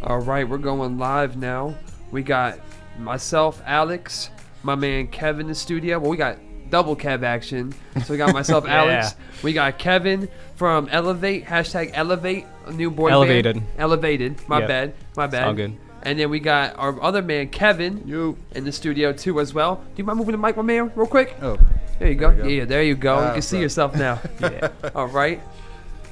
All right, we're going live now. We got myself, Alex, my man Kevin in the studio. Well, we got double Kev action. So we got myself, Alex. We got Kevin from Elevate, #Elevate, a new boy Elevated. band. Elevated. My bad. All good. And then we got our other man, Kevin, in the studio too as well. Do you mind moving the mic, my man, real quick? Oh. There you go. Yeah, there you go. You can see sorry. yourself now. Yeah. All right.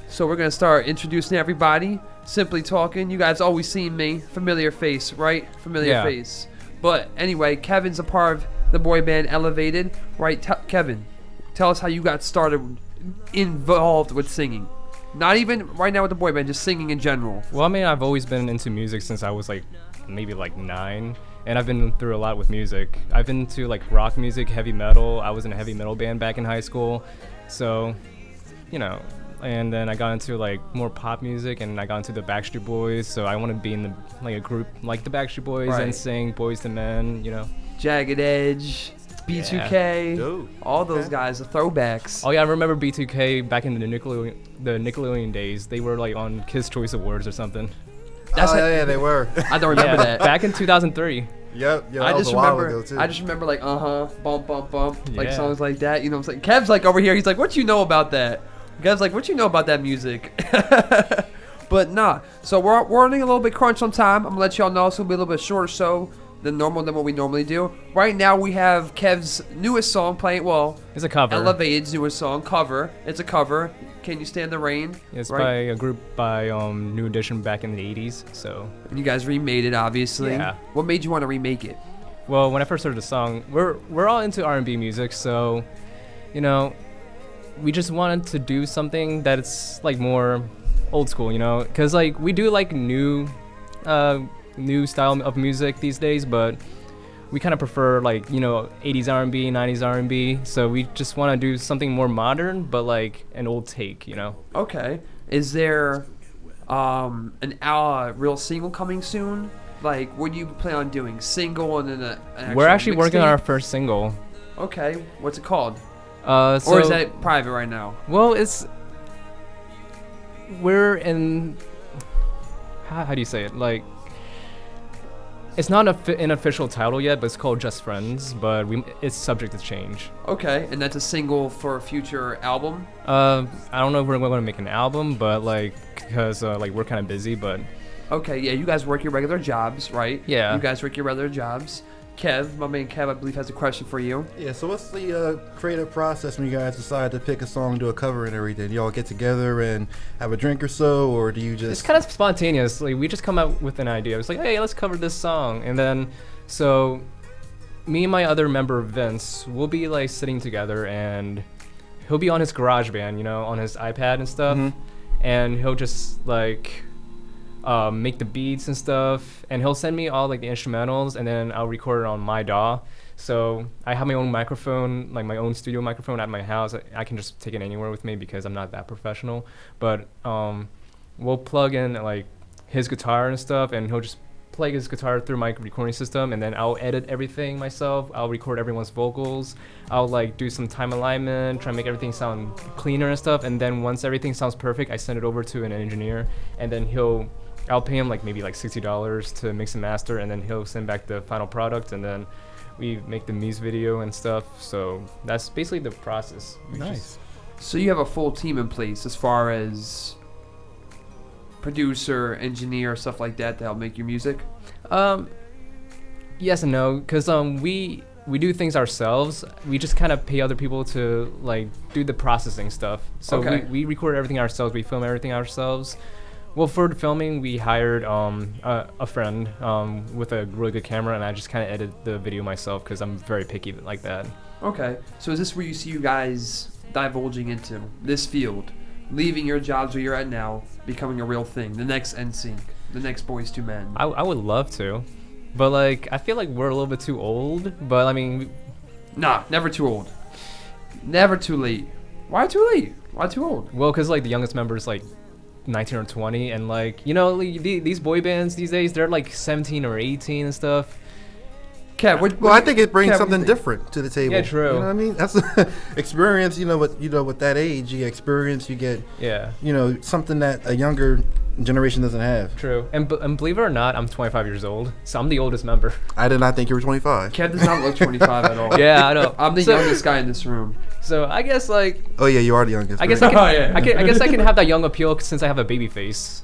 So we're going to start introducing everybody. Simply talking. You guys always seen me. Familiar face, right? Familiar face. But anyway, Kevin's a part of the boy band Elevated, right? Kevin, tell us how you got started involved with singing. Not even right now with the boy band, just singing in general. Well, I mean, I've always been into music since I was maybe 9. And I've been through a lot with music. I've been to rock music, heavy metal. I was in a heavy metal band back in high school. So, and then I got into more pop music, and I got into the Backstreet Boys. So I want to be in a group like the Backstreet Boys, right. and sing Boys to Men, Jagged Edge, B2K, all those guys, the throwbacks. Oh yeah, I remember B2K back in the Nickelodeon days. They were on Kids Choice Awards or something. Yeah, they were. I don't remember that. Back in 2003. Yep. I just remember. I just remember bump, bump, bump, songs like that. You know what I'm saying? Kev's over here. He's like, "What you know about that?" Kev's like, "What you know about that music?" But nah. So we're running a little bit crunch on time. I'm gonna let y'all know it's gonna be a little bit shorter show than what we normally do. Right now we have Kev's newest song playing. Well, it's a cover. Elevated's newest song cover. It's a cover. Can You Stand the Rain? It's by a group by New Edition back in the 80s. So. And you guys remade it, obviously. Yeah. What made you want to remake it? Well, when I first heard the song, we're all into R&B music, so we just wanted to do something that it's more old school, because we do new style of music these days, but we kind of prefer 80s R&B, 90s R&B, so we just want to do something more modern, but an old take, Okay. Is there an real single coming soon? What do you plan on doing? Single and then an we're actually working on our mixtape? first single. Okay. What's it called? Or is that private right now? Well, we're in, how do you say it? It's not an official title yet, but it's called Just Friends, but it's subject to change. Okay, and that's a single for a future album? I don't know if we're going to make an album, but because we're kind of busy, but... Okay, yeah, you guys work your regular jobs, right? Yeah. You guys work your regular jobs. Kev, my man Kev, I believe, has a question for you. Yeah, so what's the creative process when you guys decide to pick a song, do a cover and everything? Do y'all get together and have a drink or so, or do you just... It's kind of spontaneous. We just come up with an idea. It's hey, let's cover this song. And then, so, me and my other member, Vince, we'll be, sitting together, and he'll be on his GarageBand, on his iPad and stuff. Mm-hmm. And he'll just, make the beats and stuff, and he'll send me all the instrumentals, and then I'll record it on my DAW. So I have my own microphone, my own studio microphone at my house. I can just take it anywhere with me because I'm not that professional. But we'll plug in his guitar and stuff, and he'll just play his guitar through my recording system, and then I'll edit everything myself. I'll record everyone's vocals. I'll do some time alignment, try to make everything sound cleaner and stuff. And then once everything sounds perfect, I send it over to an engineer, and then I'll pay him maybe $60 to mix and master, and then he'll send back the final product, and then we make the music video and stuff. So that's basically the process. Nice. So you have a full team in place as far as producer, engineer, stuff like that to help make your music? Yes and no, because we do things ourselves. We just kind of pay other people to do the processing stuff. So we record everything ourselves. We film everything ourselves. Well, for the filming, we hired a friend with a really good camera, and I just kind of edit the video myself because I'm very picky like that. Okay. So is this where you see you guys divulging into this field, leaving your jobs where you're at now, becoming a real thing, the next NSYNC, the next Boys to Men? I would love to, but I feel like we're a little bit too old, but I mean... Nah, never too old. Never too late. Why too late? Why too old? Well, because the youngest member is 19 or 20, and these boy bands these days, they're 17 or 18 and stuff. Kev, Well, I think it brings Kev, something different to the table. Yeah, true. You know what I mean? That's experience. With that age, you get experience. You get something that a younger generation doesn't have. True. And believe it or not, I'm 25 years old, so I'm the oldest member. I did not think you were 25. Kev does not look 25 at all. Yeah, I know. I'm the youngest guy in this room. So I guess like. Oh yeah, you are the youngest. I guess right? I guess I can have that young appeal since I have a baby face.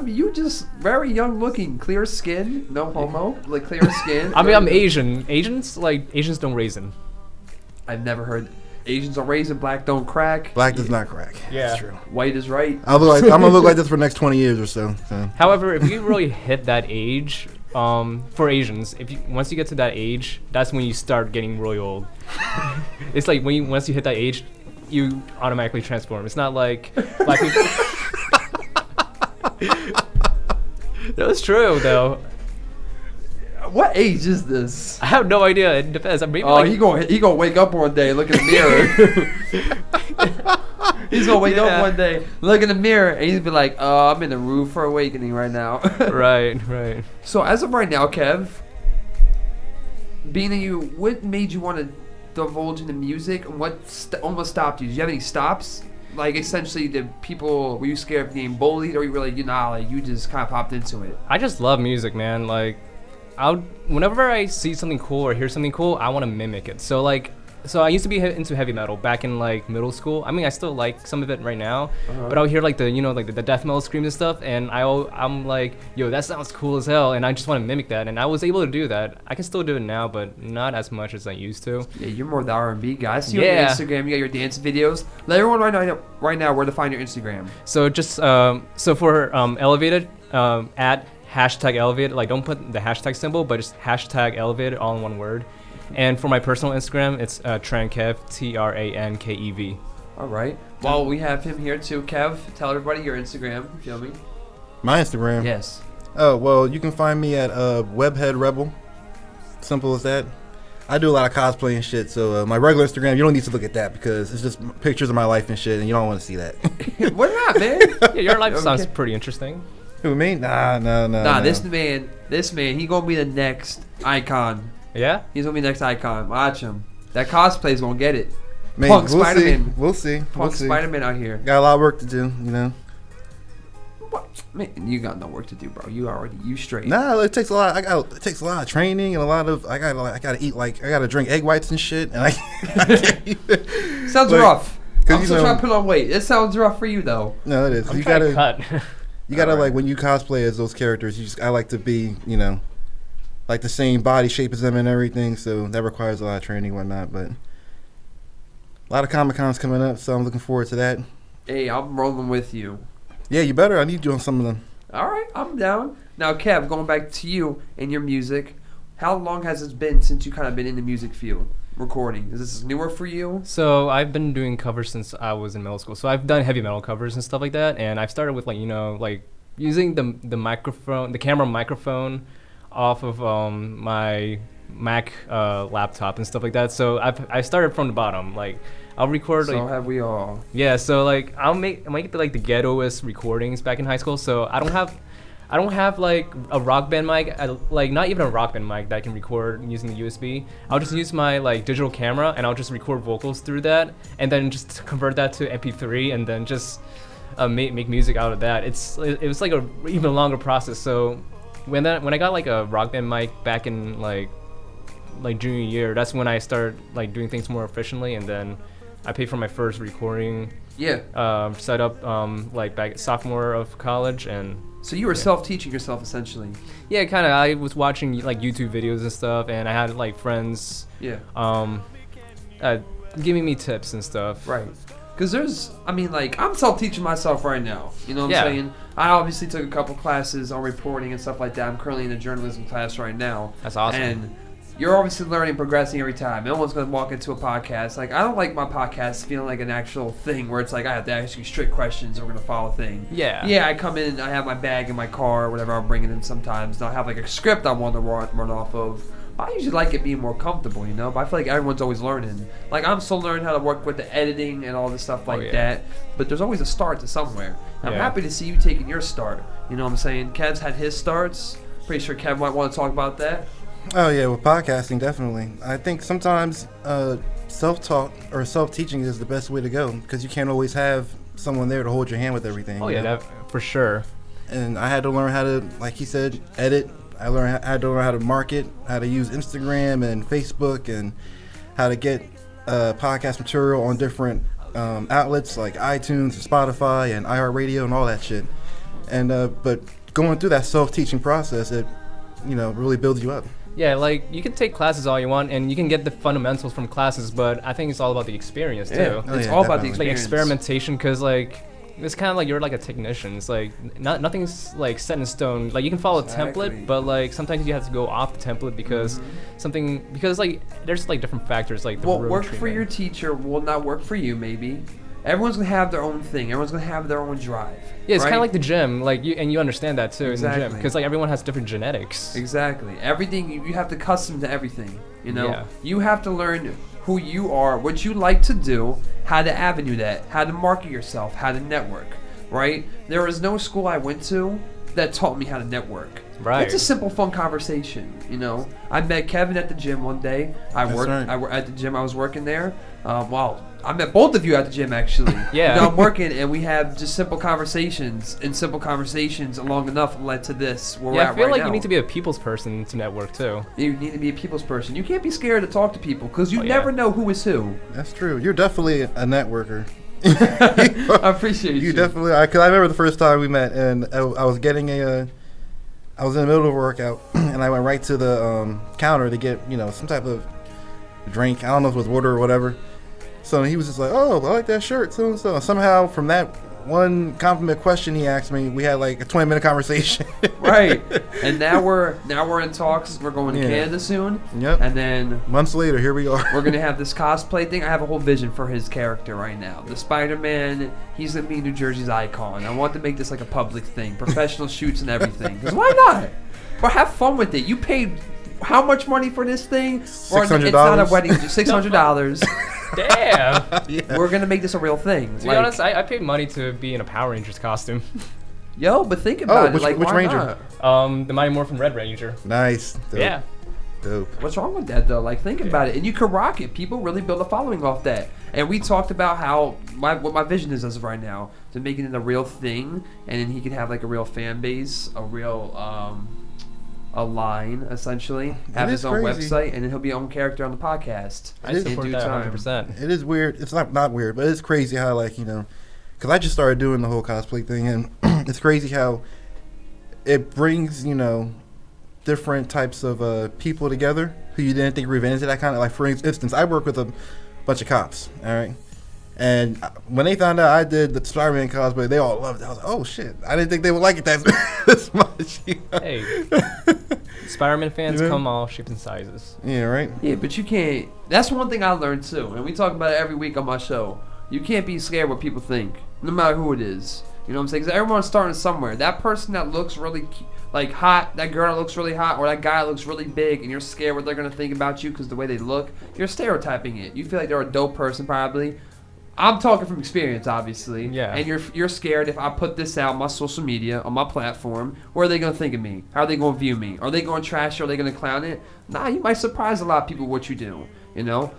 You just very young looking, clear skin, no homo, like clear skin. I mean, I'm Asian. Asians don't raisin. I've never heard Asians are raisin, black don't crack. Black does not crack. Yeah. That's true. White is right. I'm gonna look like this for the next 20 years or so. However, if you really hit that age, for Asians, once you get to that age, that's when you start getting really old. It's like once you hit that age, you automatically transform. It's not like black people. That's true, though. What age is this? I have no idea. It depends. Maybe he gonna wake up one day, look in the mirror. He's gonna wake up one day, look in the mirror, and he's be like, "Oh, I'm in the roof for awakening right now." Right. So as of right now, Kev, being that what made you want to divulge into music, and what almost stopped you? Did you have any stops? Like, essentially, were you scared of getting bullied, or you were like, you just kind of popped into it? I just love music, man. Like, whenever I see something cool or hear something cool, I want to mimic it. So I used to be into heavy metal back in like middle school. I mean, I still like some of it right now, but I'll hear like the death metal screams and stuff, and I'm like, yo, that sounds cool as hell, and I just want to mimic that, and I was able to do that. I can still do it now, but not as much as I used to. Yeah, you're more the R&B guy. I see you on your Instagram. You got your dance videos. Let everyone right now where to find your Instagram. So just for Elevated, at #Elevated, like don't put the hashtag symbol, but just #Elevated all in one word. And for my personal Instagram, it's trankev, TRANKEV. All right. Well, we have him here too. Kev, tell everybody your Instagram. Feel me? My Instagram? Yes. Oh, well, you can find me at Webhead Rebel. Simple as that. I do a lot of cosplay and shit, so my regular Instagram, you don't need to look at that because it's just pictures of my life and shit, and you don't want to see that. Why not, man? Yeah, your life sounds pretty interesting. Who, me? Nah. This man, he gonna be the next icon. Yeah? He's gonna be the next icon. Watch him. That cosplay's gonna get it. Man, Punk Spider-Man. We'll see. Punk Spider-Man out here. Got a lot of work to do, you know. What? Man, you got no work to do, bro. You straight. Nah, it takes a lot. It takes a lot of training and a lot of. I gotta eat I gotta drink egg whites and shit. And I can't sounds rough. I'm still trying to put on weight. It sounds rough for you though. No, it is. I'm trying to cut. You gotta like when you cosplay as those characters. I like to be, like the same body shape as them and everything. So that requires a lot of training and whatnot. But a lot of Comic-Cons coming up, so I'm looking forward to that. Hey, I'm rolling with you. Yeah, you better. I need you on some of them. All right, I'm down. Now, Kev, going back to you and your music, how long has it been since you kind of been in the music field, recording? Is this newer for you? So I've been doing covers since I was in middle school. So I've done heavy metal covers and stuff like that, and I've started with like using the microphone, the camera microphone, off of my Mac laptop and stuff like that. So I started from the bottom. Like I'll record. So have we all. Yeah. So like I make like the ghettoest recordings back in high school. So I don't have like a rock band mic, like not even a rock band mic that I can record using the USB. I'll just use my like digital camera and I'll just record vocals through that, and then just convert that to MP3 and then just make music out of that. It was like a even longer process. So when I got like a rock band mic back in like junior year, that's when I started like doing things more efficiently, and then I paid for my first recording setup like back sophomore of college. And so you were self-teaching yourself essentially. Yeah, kind of. I was watching like YouTube videos and stuff, and I had like friends giving me tips and stuff. Right. Because I'm self-teaching myself right now. You know what I'm saying? I obviously took a couple classes on reporting and stuff like that. I'm currently in a journalism class right now. That's awesome. And you're obviously learning, progressing every time. No one's going to walk into a podcast. Like, I don't like my podcast feeling like an actual thing where it's like I have to ask you strict questions and we're going to follow a thing. Yeah. Yeah, I come in, I have my bag in my car or whatever I'm bringing in sometimes, and I'll have like a script I want to run off of. I usually like it being more comfortable, but I feel like everyone's always learning. Like, I'm still learning how to work with the editing and all this stuff like that, but there's always a start to somewhere. And I'm happy to see you taking your start. You know what I'm saying? Kev's had his starts. Pretty sure Kev might want to talk about that. Oh yeah, with podcasting, definitely. I think sometimes self-taught or self-teaching is the best way to go because you can't always have someone there to hold your hand with everything. Oh you yeah, know? that, for sure. And I had to learn how to, like he said, edit. I had to learn how to market, how to use Instagram and Facebook, and how to get podcast material on different outlets like iTunes and Spotify and iHeartRadio and all that shit. And but going through that self-teaching process, it really builds you up. Yeah, like you can take classes all you want, and you can get the fundamentals from classes, but I think it's all about the experience too. Yeah, Oh, it's yeah, all about the definitely. It's like experience. experimentation, because like it's kind of like you're like a technician. It's like nothing's like set in stone. Like you can follow a Exactly. template, but like sometimes you have to go off the template because because like there's like different factors like the What room worked for treatment. your teacher will not work for you, maybe. Everyone's going to have their own thing. Everyone's going to have their own drive. Yeah, it's kind right? of like the gym, like you understand that too in the gym, Exactly. because like everyone has different genetics. Exactly. Everything, you have to custom to everything, Yeah. You have to learn who you are, what you like to do, how to avenue that, how to market yourself, how to network, right? There was no school I went to that taught me how to network. Right. It's a simple, fun conversation, I met Kevin at the gym one day. That's right. At the gym, I was working there. I met both of you at the gym, actually. Yeah. I'm working, and we have just simple conversations, and simple conversations long enough led to this. Where we're Yeah, I at feel right like now. you need to be a people's person to network too. You need to be a people's person. You can't be scared to talk to people because you Oh, yeah. never know who is who. That's true. You're definitely a networker. I appreciate you. You definitely. Cause I remember the first time we met, and I was getting I was in the middle of a workout, and I went right to the counter to get some type of drink. I don't know if it was water or whatever. So he was just like, "Oh, I like that shirt." So and so. Somehow from that one compliment question he asked me, we had like a 20-minute conversation. Right. And now we're in talks. We're going to Yeah. Canada soon. Yep. And then Months later, here we are. we're gonna have this cosplay thing. I have a whole vision for his character right now. The Spider-Man. He's gonna be New Jersey's icon. I want to make this like a public thing, professional shoots and everything. 'Cause why not? But have fun with it. You paid how much money for this thing? $600. It's not a wedding. Just $600. Damn. Yeah. We're gonna make this a real thing. To be honest, I paid money to be in a Power Rangers costume. Yo, but think about which- it. Like, which why Ranger? not? The Mighty Morphin Red Ranger. Nice. Dope. Yeah. Dope. What's wrong with that though? Like, think about it, and you could rock it. People really build a following off that. And we talked about how what my vision is as of right now to making it a real thing, and then he can have like a real fan base, a real a line essentially, have his is own crazy. website, and then he'll be his own character on the podcast. I is support in due that time. 100%. It is weird. It's not weird, but it's crazy how because I just started doing the whole cosplay thing, and it's crazy how it brings different types of people together who you didn't think were even into that kind of, like, for instance, I work with a bunch of cops, all right, and when they found out I did the Spider-Man cosplay, they all loved it. I was like, oh shit, I didn't think they would like it that much. Hey, Spider-Man fans Yeah. come all shapes and sizes. Yeah, right. Yeah, but you can't. That's one thing I learned too, and we talk about it every week on my show. You can't be scared what people think, no matter who it is. You know what I'm saying? Because everyone's starting somewhere. That person that looks really like hot, that girl that looks really hot, or that guy that looks really big, and you're scared what they're gonna think about you because the way they look, you're stereotyping it. You feel like they're a dope person probably. I'm talking from experience, obviously. Yeah. And you're scared if I put this out on my social media, on my platform, what are they gonna think of me? How are they gonna view me? Are they gonna trash it? Are they gonna clown it? Nah, you might surprise a lot of people with what you do.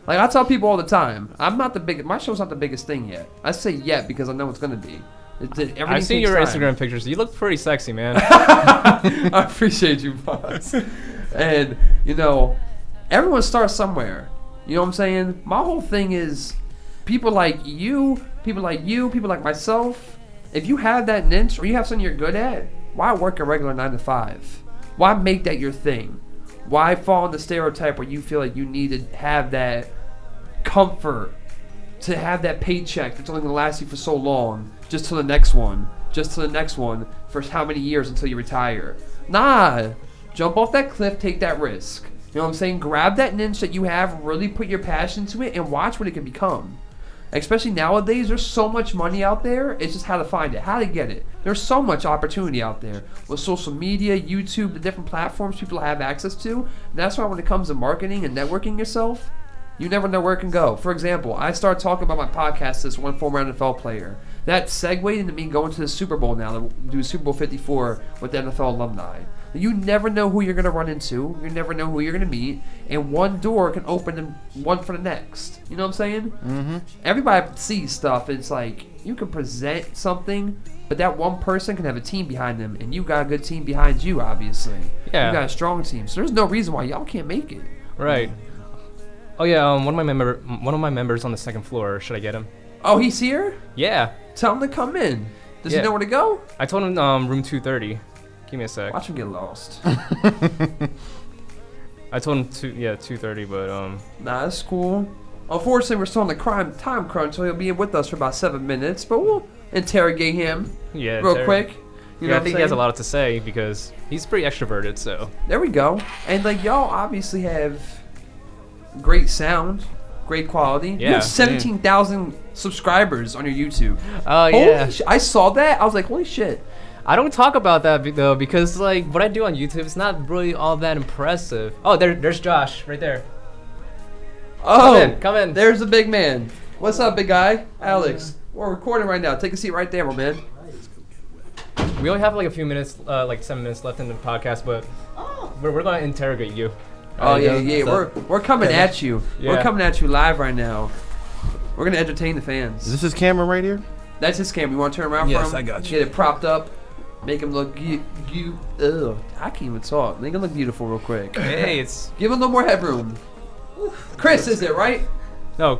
Like I tell people all the time, my show's not the biggest thing yet. I say yet because I know it's gonna be. I've seen your takes time. Instagram pictures. You look pretty sexy, man. I appreciate you, boss. And everyone starts somewhere. You know what I'm saying? My whole thing is people like you, people like myself. If you have that niche or you have something you're good at, why work a regular 9 to 5? Why make that your thing? Why fall in the stereotype where you feel like you need to have that comfort, to have that paycheck that's only going to last you for so long, just to the next one, for how many years until you retire? Nah, jump off that cliff, take that risk. You know what I'm saying? Grab that niche that you have, really put your passion to it, and watch what it can become. Especially nowadays, there's so much money out there. It's just how to find it, how to get it. There's so much opportunity out there with social media, YouTube, the different platforms people have access to. And that's why when it comes to marketing and networking yourself, You never know where it can go. For example, I started talking about my podcast to this one former NFL player. That segued into me going to the Super Bowl now to do Super Bowl 54 with the NFL alumni. You never know who you're going to run into. You never know who you're going to meet. And one door can open one for the next. You know what I'm saying? Mm-hmm. Everybody sees stuff. It's like you can present something, but that one person can have a team behind them. And you got a good team behind you, obviously. Yeah. You got a strong team. So there's no reason why y'all can't make it. Right. Oh yeah, one of my members on the second floor. Should I get him? Oh, he's here? Yeah. Tell him to come in. Does he Yeah. know where to go? I told him room 230. Give me a sec. Watch him get lost. I told him 230, but Nah, that's cool. Unfortunately, we're still on the time crunch, so he'll be with us for about 7 minutes, but we'll interrogate him yeah. real quick. You know I what think I'm he has a saying? lot to say because he's pretty extroverted. So There we go. And like y'all obviously have great sound, great quality. You Yeah. have 17,000 subscribers on your YouTube. oh yeah. Holy I saw that. I was like, holy shit. I don't talk about that though because like what I do on YouTube is not really all that impressive. Oh, there's Josh right there. Oh, Come in. There's the big man. What's up, big guy? Alex. We're recording right now. Take a seat right there, my man. We only have like a few minutes, like 7 minutes left in the podcast, but we're gonna interrogate you. Oh There you yeah, go. yeah. We're coming at you. We're Yeah. coming at you live right now. We're gonna entertain the Is fans. this his camera right here? That's his camera. You want to turn around Yes, for him? I got you. Get it propped up. Make him look ugh. I can't even talk. Make him look beautiful real quick. Hey, it's Give him a little more headroom. Chris, is it right? no,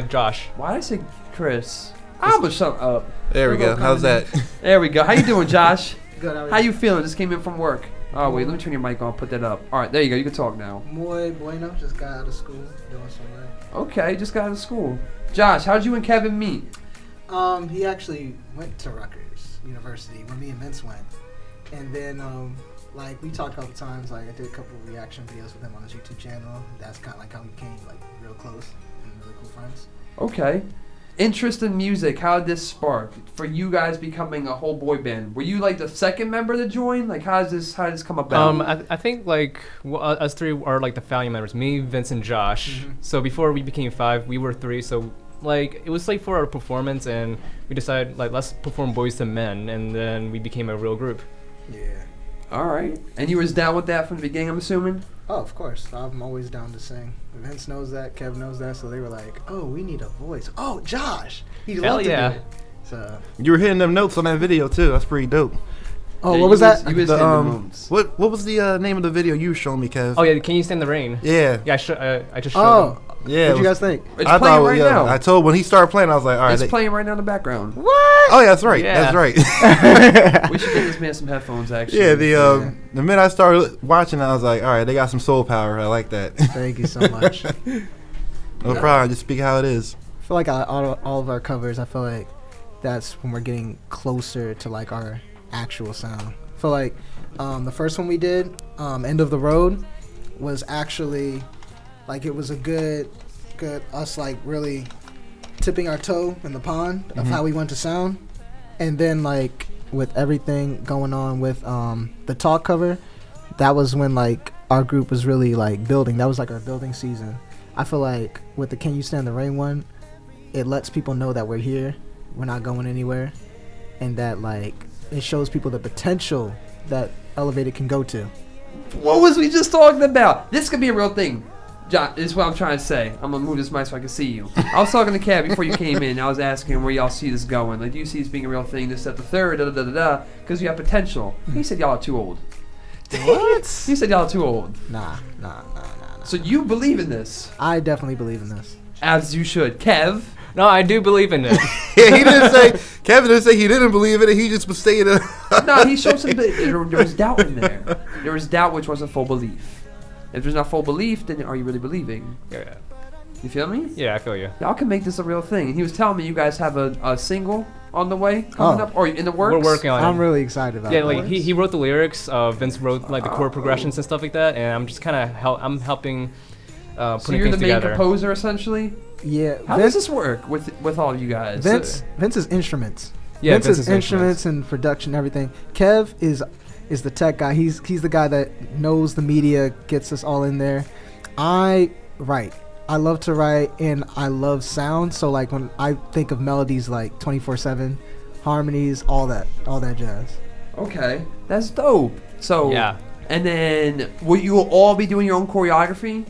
Josh. Why did I say Chris? I'm gonna shut up. There we go. How's that? There we go. How you doing, Josh? Good. How you feeling? Just came in from work. Oh wait, let me turn your mic on. Put that up. All right, there you go. You can talk now. Muy bueno. Just got out of school, doing some work. Okay, just got out of school. Josh, how'd you and Kevin meet? He actually went to Rutgers University when me and Vince went, and then like we talked a couple times. Like I did a couple of reaction videos with him on his YouTube channel. That's kind of like how we became like real close and really cool friends. Okay. Interest in music. How did this spark for you guys becoming a whole boy band? Were you like the second member to join? Like how did this come about? I think like us three are like the founding members. Me, Vince, and Josh. Mhm. So before we became 5, we were 3. So like it was like for our performance, and we decided like let's perform Boys to Men, and then we became a real group. Yeah. All right. And you was down with that from the beginning, I'm assuming? Oh, of course. I'm always down to sing. Vince knows that. Kev knows that. So they were like, "Oh, we need a voice. Oh, Josh. He'd Hell love to yeah. do it." So. You were hitting them notes on that video too. That's pretty dope. Oh, Yeah, what was that? You was The, hitting the moves. what was the name of the video you were showing me, Kev? Oh yeah, Can You Stand the Rain? Yeah. Yeah, I just showed Oh, them. Yeah. what'd you guys think? It's I playing thought, right yeah, now. I told when he started playing, I was like, all right. It's playing right now in the background. What? Oh yeah, that's right. Yeah. That's right. We should get this man some headphones, actually. Yeah, the minute I started watching, I was like, all right, they got some soul power. I like that. Thank you so much. No problem. Just speak how it is. I feel like all of our covers, I feel like that's when we're getting closer to like our actual sound. I feel like the first one we did, End of the Road, was actually like it was a good us like really tipping our toe in the pond of how we want to sound. And then like with everything going on with the Talk cover, that was when like our group was really like building. That was like our building season. I feel like with the Can You Stand the Rain one, it lets people know that we're here, we're not going anywhere, and that like it shows people the potential that Elevated can go to. What was we just talking about? This could be a real thing. John, this is what I'm trying to say. I'm gonna move this mic so I can see you. I was talking to Kat before you came in. I was asking him where y'all see this going. Like, do you see this being a real thing? This, that, the third, da da da da. Because you have potential. He said y'all are too old. What? He said y'all are too old. Nah. So you believe in this, I definitely believe in this. as you should. Kev. No, I do believe in it. Yeah, he didn't say. Kevin didn't say he didn't believe in it. He just was saying it. No, he showed some. There was doubt in there. There was doubt, which wasn't full belief. If there's not full belief, then are you really believing? Yeah, You feel me? yeah, I feel you. Y'all can make this a real thing. And he was telling me you guys have a single on the way coming Oh. up, or in the works. We're working on it. I'm really excited about Yeah, it. like he wrote the lyrics. Vince wrote like the chord progressions and stuff like that, and I'm just kind of I'm helping So putting you're the things main together. composer, essentially. Yeah, How does this work with all of you guys? Vince's instruments. Yeah, Vince's instruments and production, everything. Kev is the tech guy. He's the guy that knows the media, gets us all in there. I write. I love to write and I love sound. So like when I think of melodies like 24/7, harmonies, all that jazz. Okay, that's dope. So Yeah. and then will you all be doing your own choreography?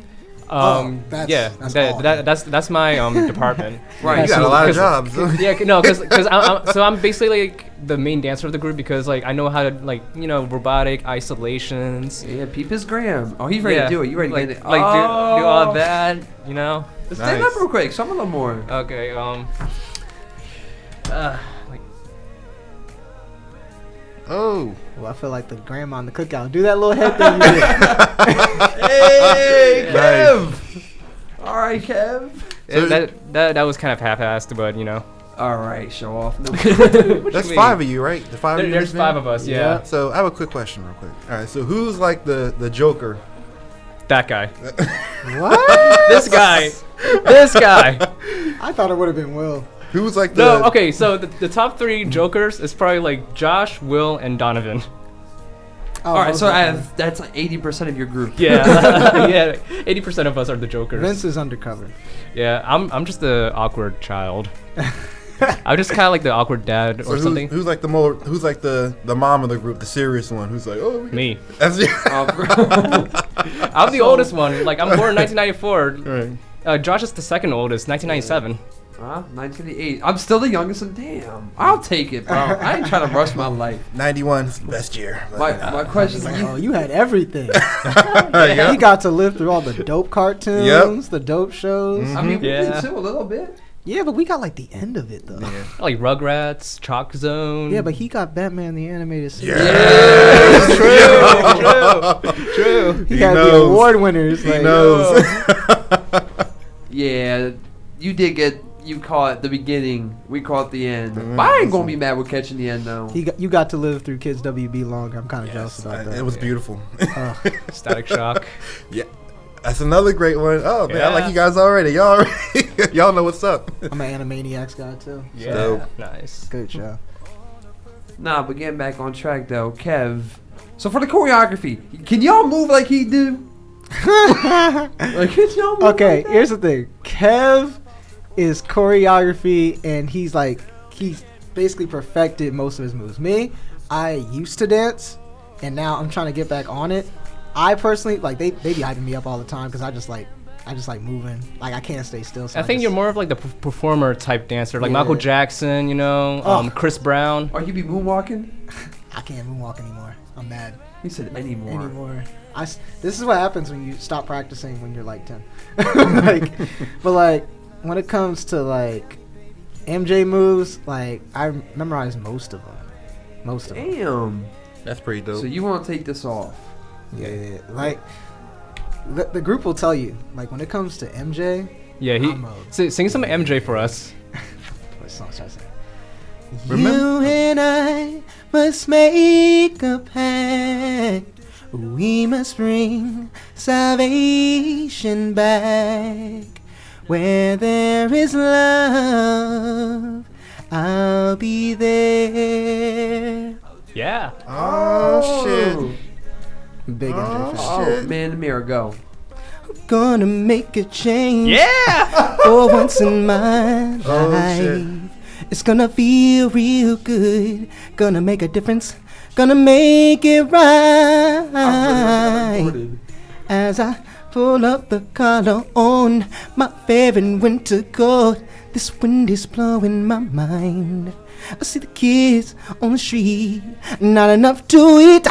That's my department. Right. You got a lot of jobs. Because I'm basically like the main dancer of the group because like I know how to like robotic isolations. Yeah, peep his gram. Oh, he's ready to do it. You ready to get it? Do all that, Stand up real quick. Some of them more. Okay. Oh. Well, I feel like the grandma in the cookout. Do that little head thing you did. Hey, Kev. Nice. All right, Kev. That was kind of half-assed, but All right, show off. No. That's 5 of you, right? The 5 of you. There's 5 of us. Yeah. So I have a quick question, real quick. All right. So who's like the Joker? That guy. What? This guy. This guy. I thought it would have been Will. Who's like the? No. Okay. So the top 3 Jokers is probably like Josh, Will, and Donovan. Oh, All right, so okay. that's like 80% of your group. Yeah. Yeah. 80% of us are the Jokers. Vince is undercover. Yeah. I'm just the awkward child. I'm just kind of like the awkward dad or something. Who's like the mom of the group, the serious one? Who's like, oh, Me. That's I'm the oldest one. Like I'm born in 1994. right. Josh is the second oldest, 1997. 1988. I'm still the youngest, and damn, I'll take it, bro. I ain't trying to rush my life. 91 is the best year. My question is, Like, oh, you had everything. Yeah. He got to live through all the dope cartoons, the dope shows. I mean, we Yeah. did too a little bit. Yeah, but we got like the end of it though. Yeah. Like Rugrats, Chalk Zone. Yeah, but he got Batman the animated series. Yeah. True. He He had the knows. award winners. He like, knows. Yeah, you did get. You caught the beginning. We caught the end. But I ain't gonna be mad with catching the end though. You got to live through Kids WB longer. I'm kind of jealous about that. It was beautiful. Static Shock. Yeah. That's another great one. Oh man, I like Yeah. you guys already. Y'all know what's up. I'm an Animaniacs guy too. Yeah. Dope. Nice. Good show. Nah, but getting back on track though, Kev. So for the choreography, can y'all move like he do? Like, can y'all move Okay, like that? here's the thing. Kev is choreography, and he's basically perfected most of his moves. Me, I used to dance, and now I'm trying to get back on it. I personally like they be hyping me up all the time because I just like moving. Like I can't stay still. So I think you're more of like the performer type dancer, like Yeah. Michael Jackson, Chris Brown. Or you be moonwalking? I can't moonwalk anymore. I'm mad. He said anymore. This is what happens when you stop practicing when you're like 10. But like when it comes to like MJ moves, like I memorize most of them. Damn. That's pretty dope. So you want to take this off? Yeah. Like the group will tell you. Like when it comes to MJ, Yeah, sing some MJ for us. what song should I sing? Remember- You and I must make a pact. We must bring salvation back. Where there is love, I'll be there. Yeah. Oh shit. Big MJ fan. Oh, man in the mirror, go. Gonna make a change. Yeah. For once in my life. Oh, shit. It's gonna feel real good. Gonna make a difference. Gonna make it right. As I pull up the collar on my favorite winter coat. This wind is blowing my mind. I see the kids on the street, not enough to eat.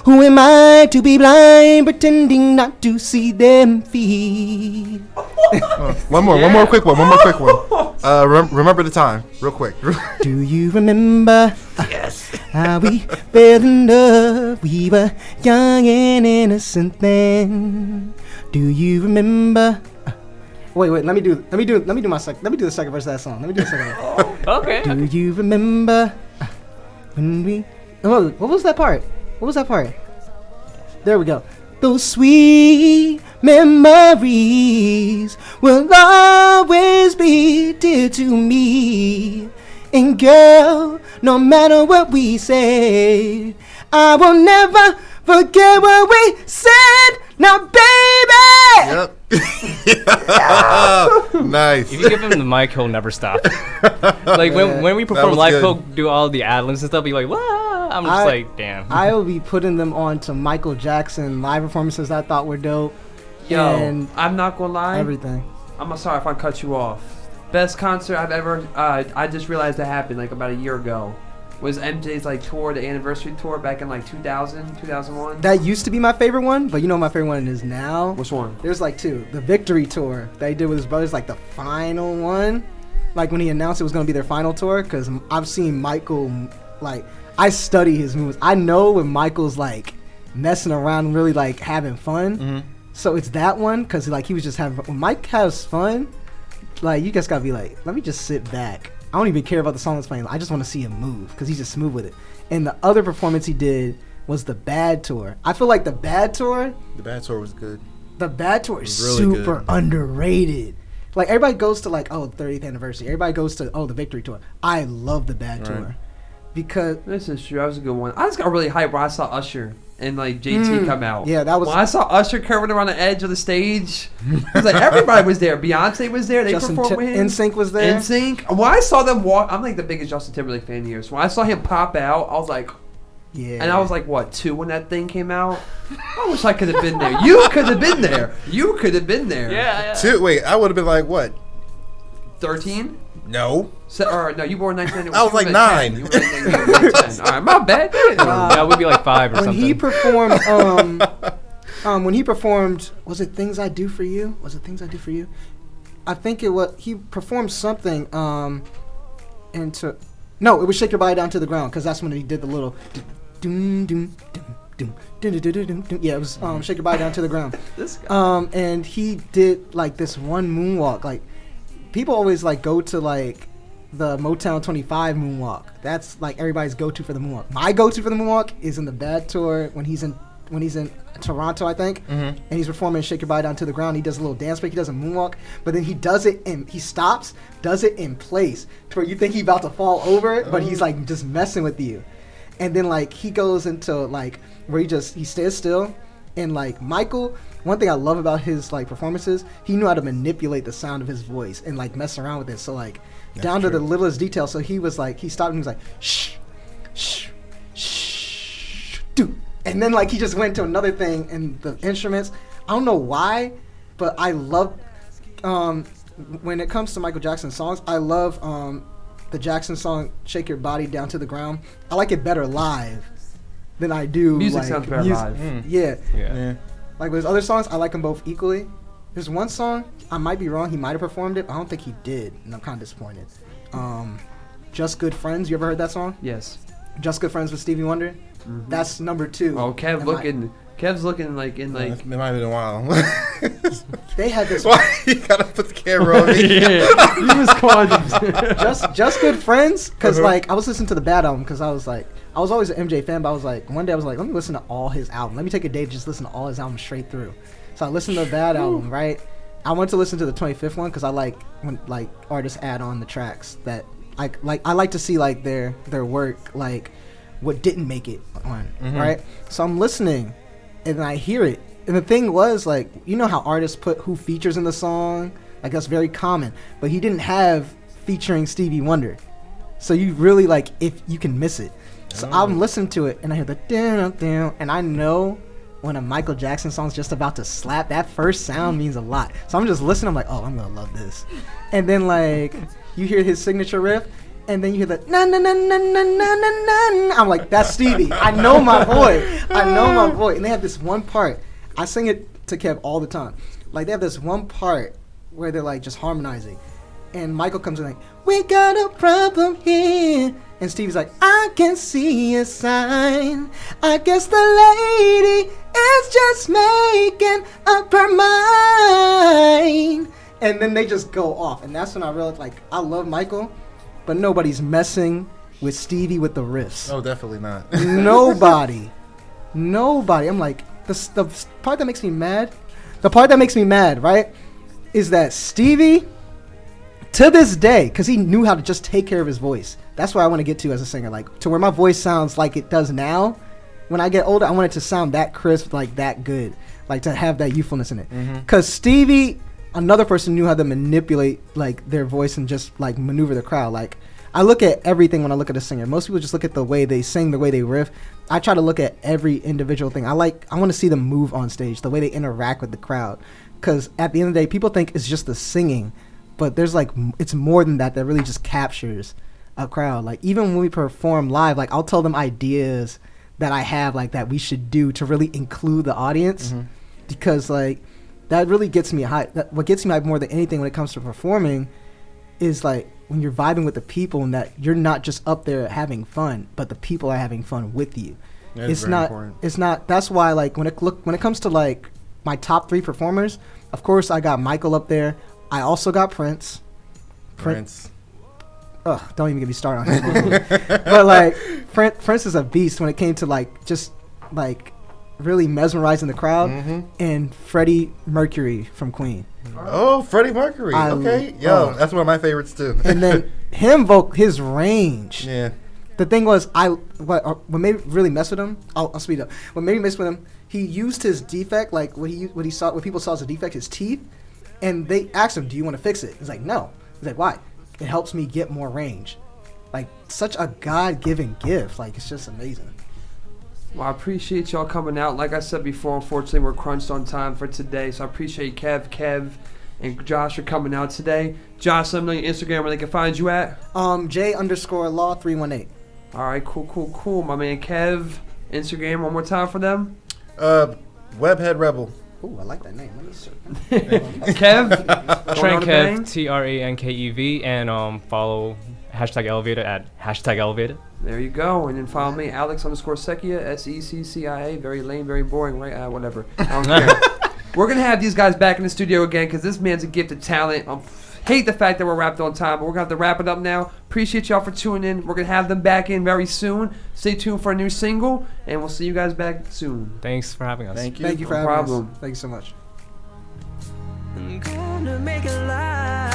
Who am I to be blind, pretending not to see them feed? One more quick one. Remember the time, real quick. Do you remember how we fell in love? We were young and innocent then. Do you remember? Wait. Let me do the second verse of that song. Let me do the second verse. Okay. Do you remember when we? Oh, what was that part? There we go. Those sweet memories will always be dear to me. And girl, no matter what we say, I will never Forget what we said, now, baby. Yep. Nice. If you give him the mic, he'll never stop. Like when we perform was live, good. he'll do all the ad-libs and stuff. Be like, "Wah!" I'm just like, damn. I will be putting them on to Michael Jackson live performances I thought were dope. Yo, And I'm not gonna lie. everything. I'm sorry if I cut you off. Best concert I've ever. I just realized that happened like about a year ago. Was MJ's like tour, the anniversary tour back in like 2000, 2001? That used to be my favorite one, but you know what my favorite one is now? Which one? There's like two. The Victory Tour that he did with his brothers, like the final one. Like when he announced it was going to be their final tour, because I've seen Michael, like, I study his moves. I know when Michael's like messing around and really like having fun. Mm-hmm. So it's that one, because like he was just having, when Mike has fun, like you just got to be like, let me just sit back. I don't even care about the song that's playing. I just want to see him move because he's just smooth with it. And the other performance he did was the Bad Tour. I feel like the Bad Tour The Bad Tour was good. is Really super good. underrated. Like everybody goes to like, oh, 30th anniversary. Everybody goes to, oh, the Victory Tour. I love the Bad Right. Tour because This is true. That was a good one. I just got really hyped when I saw Usher and like JT come out. yeah, that was When I saw Usher curving around the edge of the stage, it was like everybody was there. Beyonce was there. They Justin performed with him. NSYNC was there. NSYNC. When I saw them walk, I'm like the biggest Justin Timberlake fan here. So when I saw him pop out, I was like, Yeah, and I was like, what, 2 when that thing came out? I wish I could have been there. You could have been there. You could have been there. yeah. Wait, I would have been like, what? 13? No. Or no, you born 1991. I was like 9. You were 10. All right, my bad. That would be like 5 or when something. he performed, was it Things I Do For You? Was it Things I Do For You? I think it was, he performed something, no, it was Shake Your Body Down to the Ground, because that's when he did the little, doom, doom, doom, doom, doom, doom, doom, doom. Yeah, it was, Shake Your Body Down to the Ground. This guy. And he did, like, this one moonwalk, like, people always, like, go to, like, the Motown 25 moonwalk. That's, like, everybody's go-to for the moonwalk. My go-to for the moonwalk is in the Bad Tour when he's in Toronto, I think, and he's performing Shake Your Body Down to the Ground. He does a little dance break. He does a moonwalk, but then he does it and he stops, does it in place to where you think he's about to fall over, but he's like just messing with you. And then like he goes into like where he stays still. And like Michael, one thing I love about his like performances, he knew how to manipulate the sound of his voice and like mess around with it. So like down to the littlest detail. So he was like, he stopped and he was like, shh, shh, shh, do. And then like he just went to another thing and the instruments. I don't know why, but I love when it comes to Michael Jackson songs, I love the Jackson song Shake Your Body Down to the Ground. I like it better live than I do Music like, sounds better live. Yeah. Yeah. Like with his other songs, I like them both equally. There's one song, I might be wrong, he might have performed it, but I don't think he did, and I'm kind of disappointed. Just Good Friends, you ever heard that song? Yes. Just Good Friends with Stevie Wonder? That's number 2. Oh, And Kev's looking like in like. It might have been a while. they had this Why you gotta put the camera on me? Yeah, he was calling. just Good Friends, because like I was listening to the Bad album, because I was always an MJ fan, but I was like, one day I was like, let me listen to all his album. Let me take a day to just listen to all his albums straight through. So I listened to the Bad album, right? I went to listen to the 25th one because I like when like artists add on the tracks that I like to see like their work, like what didn't make it on, right? So I'm listening and I hear it. And the thing was, like, you know how artists put who features in the song? Like, that's very common. But he didn't have featuring Stevie Wonder. So you really, like, if you can miss it. So I'm listening to it, and I hear the down, and I know when a Michael Jackson song's just about to slap, that first sound means a lot. So I'm just listening, I'm like, oh, I'm going to love this. And then, like, you hear his signature riff, and then you hear the na na na na na na na na. I'm like, that's Stevie. I know my voice. And they have this one part. I sing it to Kev all the time. Like, they have this one part where they're like just harmonizing, and Michael comes in like, we got a problem here, and Stevie's like, I can see a sign. I guess the lady is just making up her mind. And then they just go off, and that's when I realized, like, I love Michael, but nobody's messing with Stevie with the riffs. Oh, definitely not. Nobody. I'm like, the part that makes me mad, right, is that Stevie, to this day, because he knew how to just take care of his voice. That's what I want to get to as a singer, like, to where my voice sounds like it does now. when I get older, I want it to sound that crisp, like that good, like to have that youthfulness in it. Mm-hmm. Cause Stevie, another person, knew how to manipulate like their voice and just like maneuver the crowd. Like I look at everything when I look at a singer. Most people just look at the way they sing, the way they riff. I try to look at every individual thing. I want to see them move on stage, the way they interact with the crowd. Cause at the end of the day, people think it's just the singing, but there's like it's more than that. That really just captures a crowd. Like even when we perform live, like I'll tell them ideas that I have like that we should do to really include the audience, because like that really gets me hyped. What gets me hyped more than anything when it comes to performing is like when you're vibing with the people and that you're not just up there having fun, but the people are having fun with you. It's not. That's why like when it comes to like my top 3 performers, of course I got Michael up there. I also got Prince. Ugh, don't even get me started on him. But like Prince is a beast when it came to like just like really mesmerizing the crowd. And Freddie Mercury from Queen. Oh, Freddie Mercury. Okay. That's one of my favorites too. And then his range. Yeah. The thing was, what made me really mess with him. I'll speed up. What made me mess with him, he used his defect, like what people saw as a defect, his teeth, and they asked him, "Do you want to fix it?" He's like, "No." He's like, "Why?" It helps me get more range. Like such a God-given gift. Like it's just amazing. Well, I appreciate y'all coming out. Like I said before, unfortunately we're crunched on time for today, so I appreciate Kev, and Josh for coming out today. Josh, let me know your Instagram where they can find you at. J_law318. All right, cool. My man Kev, Instagram one more time for them. Webhead Rebel. Ooh, I like that name. Let me search. Kev, trankev, TRANKEV, and follow #Elevated at #Elevated. There you go. And then follow me, Alex_Secchia, SECCIA. Very lame, very boring, right? Whatever. I don't care. We're going to have these guys back in the studio again because this man's a gifted talent. Hate the fact that we're wrapped on time, but we're going to have to wrap it up now. Appreciate y'all for tuning in. We're going to have them back in very soon. Stay tuned for a new single, and we'll see you guys back soon. Thanks for having us. Thank you. Thank you for having us. Thank you so much. I'm gonna make it live.